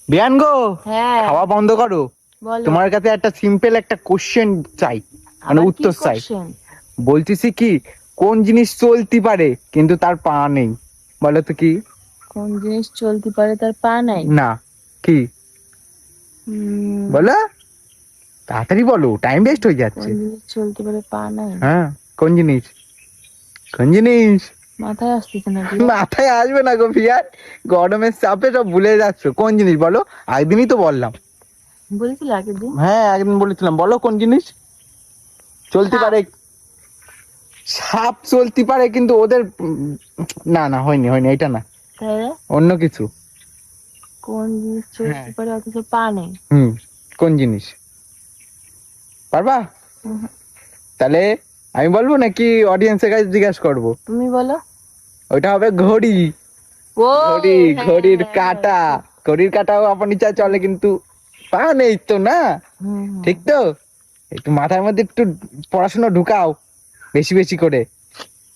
বিয়ান গো, হ্যাঁ খাওয়া বন্ধ করো। বলো। তোমার কাছে একটা সিম্পল একটা কোশ্চেন চাই, মানে আবার কি উত্তর চাই। কোশ্চেন? বলতেছি কি, কোন জিনিস চলতে পারে কিন্তু তার পা নেই? বলো তো কি? কোন জিনিস চলতে পারে তার পা নাই? না, কি? উম, বলো, তাড়াতাড়ি বলো, টাইম ওয়েস্ট হয়ে কোন যাচ্ছে। জিনিস চলতে পারে পা নাই? হ্যাঁ, কোন জিনিস? কোন জিনিস? মাথায় আসতেছে না দিয়া। মাথায় আসবে না গো বিয়ান, গরমের চাপে সব ভুলে যাচ্ছ। কোন জিনিস বলো? একদিনই তো বললাম। বলেছিল আগের দিন। হ্যাঁ, একদিন বলেছিলাম, বলো কোন জিনিস চলতে সাপ। পারে। সাপ চলতে পারে কিন্তু ওদের না না, হয়নি হয়নি, এটা না, তাহলে অন্য কিছু। কোন জিনিস হ্যাঁ, চলতে পারে অথচ পা নেই? হুম, কোন জিনিস? পারবা? উহুম, তাহলে আমি বলবো নাকি অডিয়েন্সের কাছে জিজ্ঞাসা করবো? তুমি বলো। ওইটা হবে ঘড়ি। ও ঘড়ি, ঘড়ির হ্যাঁ হ্যাঁ, কাঁটা। ঠিক। ঘড়ির কাঁটাও আপন ইচ্ছা চলে কিন্তু পা নেই তো না। হুম হুম। ঠিক তো? একটু মাথার মধ্যে একটু পড়াশোনা ঢুকাও, বেশি বেশি করে।